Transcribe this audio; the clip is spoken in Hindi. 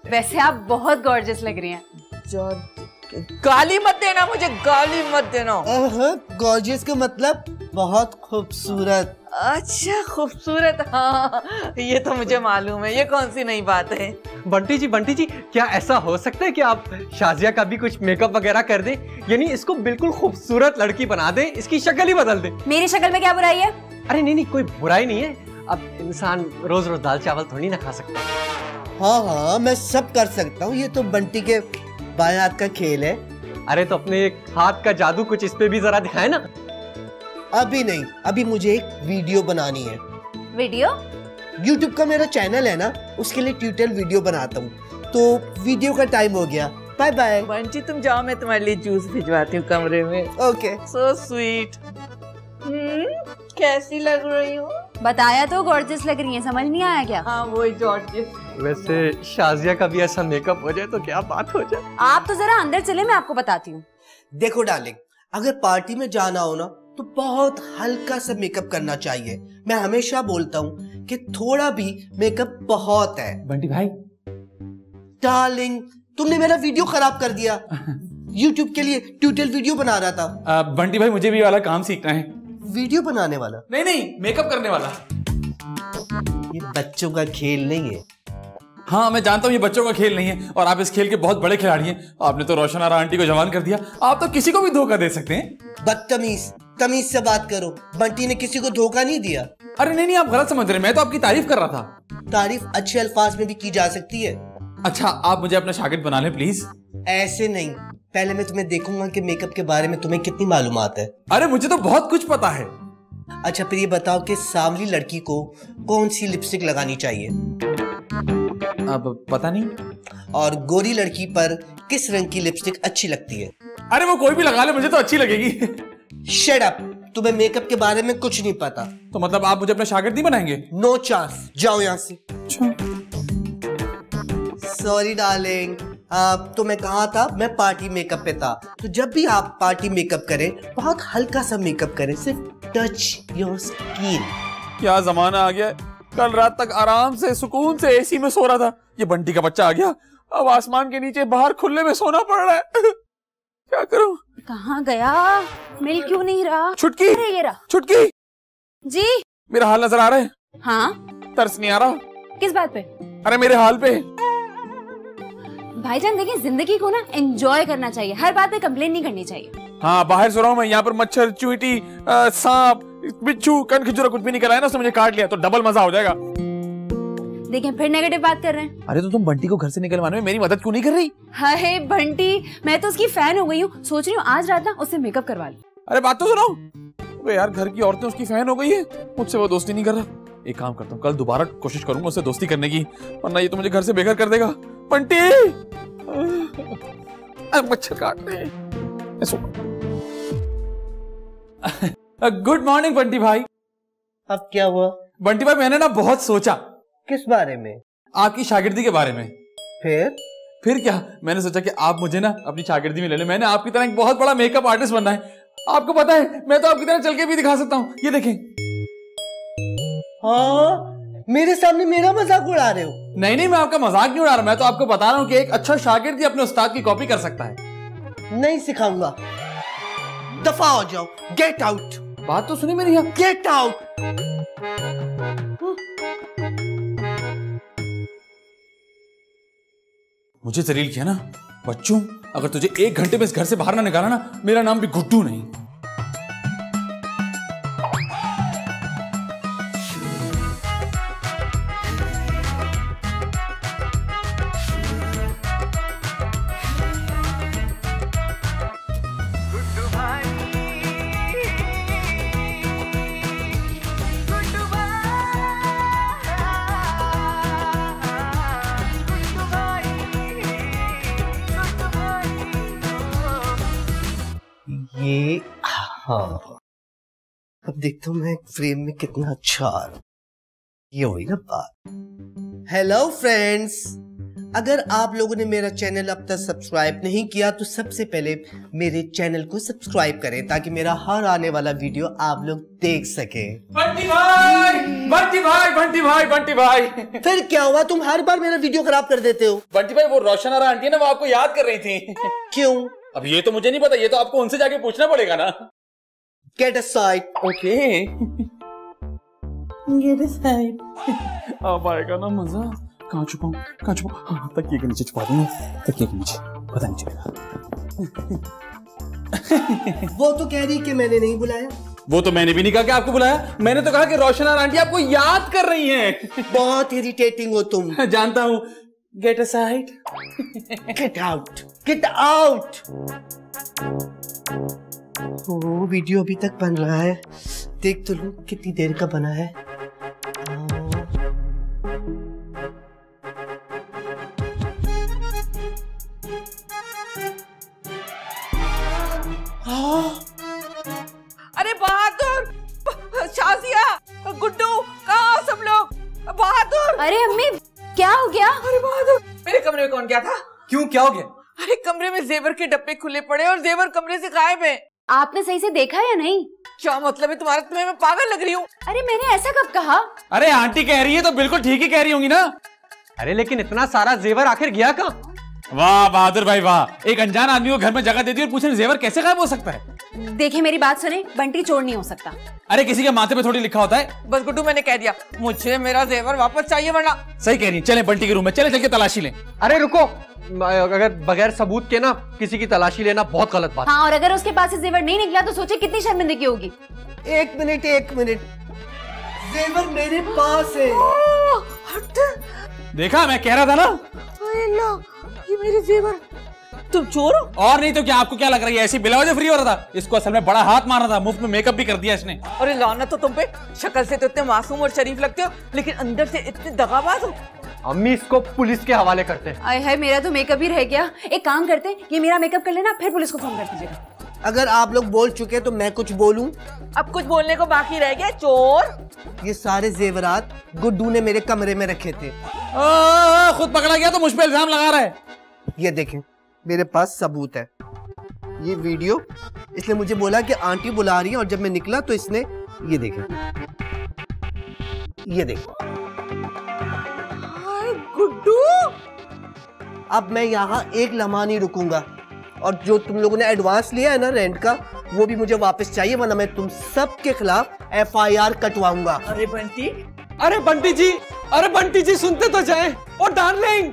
वैसे आप बहुत गॉर्जियस लग रही हैं। गाली मत देना मुझे, गाली मत देना। गॉर्जियस का मतलब बहुत खूबसूरत। अच्छा खूबसूरत, हाँ ये तो मुझे मालूम है, ये कौन सी नई बात है। बंटी जी, क्या ऐसा हो सकता है कि आप शाजिया का भी कुछ मेकअप वगैरह कर दें, यानी इसको बिल्कुल खूबसूरत लड़की बना दें, इसकी शक्ल ही बदल दें। मेरी शक्ल में क्या बुराई है? अरे नहीं, कोई बुराई नहीं है। अब इंसान रोज रोज दाल चावल थोड़ी ना खा सकता। हाँ, मैं सब कर सकता हूँ, ये तो बंटी के बाएं हाथ का खेल है। अरे तो अपने एक हाथ का जादू कुछ इस पे भी जरा दिखाए ना। अभी नहीं, अभी मुझे एक वीडियो बनानी है। वीडियो? YouTube का मेरा चैनल है ना, उसके लिए ट्यूटोरियल वीडियो बनाता हूँ, तो वीडियो का टाइम हो गया। Bye bye. बंटी तुम जाओ, मैं तुम्हारे लिए जूस भिजवाती हूँ कमरे में। ओके। So sweet. कैसी लग रही हूँ? बताया तो गॉर्जियस लग रही है, समझ नहीं आया क्या? हाँ वही जॉर्जियस। वैसे शाजिया का भी ऐसा मेकअप हो जाए तो क्या बात हो जाए। आप तो जरा अंदर चले, मैं आपको बताती हूँ। देखो डार्लिंग, अगर पार्टी में जाना हो ना तो बहुत हल्का सा मेकअप करना चाहिए। मैं हमेशा बोलता हूँ कि थोड़ा भी मेकअप बहुत है। बंटी भाई। डार्लिंग, तुमने मेरा वीडियो खराब कर दिया। YouTube के लिए ट्यूटोरियल वीडियो बना रहा था। बंटी भाई मुझे भी वाला काम सीखना है। वीडियो बनाने वाला? नहीं, मेकअप करने वाला। ये बच्चों का खेल नहीं है। हाँ मैं जानता हूँ ये बच्चों का खेल नहीं है, और आप इस खेल के बहुत बड़े खिलाड़ी हैं। आपने तो रोशन आरा आंटी को जवान कर दिया, आप तो किसी को भी धोखा दे सकते हैं। बदतमीज, तमीज से बात करो। बंटी ने किसी को धोखा नहीं दिया। अरे नहीं, आप गलत समझ रहे हैं, मैं तो आपकी तारीफ कर रहा था। तारीफ अच्छे अल्फाज में भी की जा सकती है। अच्छा, आप मुझे अपना शागिर्द बना लें प्लीज। ऐसे नहीं, पहले मैं तुम्हें देखूंगा कि मेकअप के बारे में तुम्हें कितनी मालूमात है। अरे मुझे तो बहुत कुछ पता है। अच्छा फिर ये बताओ कि सांवली लड़की को कौन सी लिपस्टिक लगानी चाहिए? अब पता नहीं। और गोरी लड़की पर किस रंग की लिपस्टिक अच्छी लगती है? अरे वो कोई भी लगा ले, मुझे तो अच्छी लगेगी। शट अप, तुम्हें मेकअप के बारे में कुछ नहीं पता। तो मतलब आप मुझे अपना शागिर्द नहीं बनाएंगे? नो चांस, जाओ यहाँ से। सॉरी डार्लिंग, तो मैं कहा था, मैं पार्टी मेकअप पे था। तो जब भी आप पार्टी मेकअप करें, बहुत हल्का सा मेकअप करें, सिर्फ टच योर स्किन। क्या जमाना आ गया है। कल रात तक आराम से सुकून से एसी में सो रहा था, ये बंटी का बच्चा आ गया, अब आसमान के नीचे बाहर खुले में सोना पड़ रहा है। क्या करूं? कहाँ गया? मिल क्यों नहीं रहा? छुटकी, अरे ये रहा। छुटकी जी, मेरा हाल नजर आ रहा है? हाँ। तरस नहीं आ रहा? किस बात पे? अरे मेरे हाल पे। भाईजान देखिए, जिंदगी को ना एंजॉय करना चाहिए, हर बात पे कंप्लेन नहीं करनी चाहिए। हाँ बाहर सो रहा हूँ मैं, यहाँ पर मच्छर, चूंटी, सांप, बिच्छू, कनखजूरा कुछ भी निकल आया ना, उसने मुझे काट लिया तो डबल मजा हो जाएगा। देखें फिर नेगेटिव बात कर रहे हैं। अरे तो तुम बंटी को घर से निकलवाने में मेरी मदद क्यों नहीं कर रही? हाय बंटी, मैं तो उसकी फैन हो गई हूँ, सोच रही हूँ आज रात ना उससे मेकअप करवा लूं। अरे बात तो सुनो। अबे यार, घर की औरतें उसकी फैन हो गई है, मुझसे वो दोस्ती नहीं कर रहा। एक काम करता हूँ, कल दोबारा कोशिश करूंगा उससे दोस्ती करने की, वरना ये तो मुझे घर से बेघर कर देगा। बंटी मच्छर काट रहे। गुड मॉर्निंग बंटी भाई। अब क्या हुआ? बंटी भाई मैंने ना बहुत सोचा। किस बारे में? आपकी शागिर्दी के बारे में। फिर क्या, मैंने सोचा कि आप मुझे ना अपनी शागिर्दी में ले लें। मैंने आपकी तरह एक बहुत बड़ा मेकअप आर्टिस्ट बनना है। आपको पता है, मैं तो आपकी तरह चल के भी दिखा सकता हूँ, ये देखें। हाँ, मेरे सामने मेरा मजाक उड़ा रहे हो? नहीं, मैं आपका मजाक नहीं उड़ा रहा, मैं तो आपको बता रहा हूँ कि एक अच्छा शागिर्द ही अपने उस्ताद की कॉपी कर सकता है। नहीं सिखाऊंगा, दफा हो जाओ, गेट आउट। बात तो सुनी मेरी, गेट आउट। मुझे जलील किया ना बच्चों, अगर तुझे 1 घंटे में इस घर से बाहर ना निकाला ना, मेरा नाम भी गुड्डू नहीं। ये हाँ, अब देखता हूँ मैं फ्रेम में कितना अच्छा आ रहा। ये हुई ना बात। हेलो फ्रेंड्स, अगर आप लोगों ने मेरा चैनल अब तक सब्सक्राइब नहीं किया तो सबसे पहले मेरे चैनल को सब्सक्राइब करें ताकि मेरा हर आने वाला वीडियो आप लोग देख सकें। बंटी भाई, बंटी भाई, बंटी भाई, बंटी भाई। फिर क्या हुआ, तुम हर बार मेरा वीडियो खराब कर देते हो। बंटी भाई, वो रोशनारा आंटी है ना, वो आपको याद कर रही थी। क्यों? अब ये तो मुझे नहीं पता, ये तो आपको उनसे जाके पूछना पड़ेगा ना। Get aside. Okay. Get aside. अब आएगा ना मजा। कहाँ छुपाऊं? कहाँ छुपाऊं? हाँ, तकिए के नीचे छुपा दूंगा। तकिए के नीचे पता नहीं चलेगा। वो तो कह रही कि मैंने नहीं बुलाया। वो तो मैंने भी नहीं कहा कि आपको बुलाया। मैंने तो कहा कि रोशनारा आंटी आपको याद कर रही हैं। बहुत इरिटेटिंग हो तुम। जानता हूँ। Get aside. Get out. Get out. वो वीडियो अभी तक बन रहा है, देख तो लो कितनी देर का बना है। अरे बहादुर, शाजिया, गुड्डू, कहाँ सब लोग? बहादुर। अरे अम्मी, क्या हो गया? अरे बहादुर, मेरे कमरे में कौन गया था? क्यों, क्या हो गया? अरे कमरे में जेवर के डब्बे खुले पड़े और जेवर कमरे से गायब है। आपने सही से देखा या नहीं? क्या मतलब है तुम्हारा? तुम्हें मैं पागल लग रही हूँ? अरे मैंने ऐसा कब कहा? अरे आंटी कह रही है तो बिल्कुल ठीक ही कह रही होंगी ना। अरे लेकिन इतना सारा जेवर आखिर गया कहाँ? वाह बहादुर भाई वाह, एक अनजान आदमी को घर में जगह दे दी और पूछे जेवर कैसे गायब हो सकता है। देखिए मेरी बात सुने, बंटी चोर नहीं हो सकता। अरे किसी के माथे पे थोड़ी लिखा होता है। बस गुड्डू, मैंने कह दिया, मुझे मेरा जेवर वापस चाहिए वरना। सही कह रही है, चले बंटी के रूम में, चले चल के तलाशी लें। अरे रुको, अगर बगैर सबूत के ना किसी की तलाशी लेना बहुत गलत बात। हाँ, और अगर उसके पास से जेवर नहीं निकला तो सोचे कितनी शर्मिंदगी होगी। एक मिनट, जेवर मेरे पास है। देखा, मैं कह रहा था ना। ये मेरे जेवर। तुम चोर हो? और नहीं तो क्या, आपको क्या लग रही है ऐसी बिला वजह फ्री हो रहा था? इसको असल में बड़ा हाथ मारना था, मुफ्त में मेकअप भी कर दिया इसने। अरे लानत तो तुम पे, शक्ल से तो इतने मासूम और शरीफ लगते हो लेकिन अंदर से इतने दगाबाज हो। अम्मी इसको पुलिस के हवाले करते हैं। आय हाय, मेरा तो मेकअप ही रह गया। एक काम करते हैं, ये मेरा मेकअप कर लेना, फिर पुलिस को फोन कर दीजिएगा। अगर आप लोग बोल चुके तो मैं कुछ बोलूं? अब कुछ बोलने को बाकी रह गया, चोर। ये सारे जेवरात गुड्डू ने मेरे कमरे में रखे थे। खुद पकड़ा गया तो मुझ पे इल्जाम लगा रहा है। ये देखें, मेरे पास सबूत है। ये वीडियो, इसने मुझे बोला कि आंटी बुला रही है और जब मैं निकला तो इसने ये देखें, ये देखो। गुड्डू, अब मैं यहाँ एक लम्हा नहीं रुकूंगा और जो तुम लोगों ने एडवांस लिया है ना रेंट का, वो भी मुझे वापस चाहिए वरना मैं तुम सब के खिलाफ FIR कटवाऊंगा। अरे बंटी, अरे बंटी जी, सुनते तो जाएं। ओ डार्लिंग।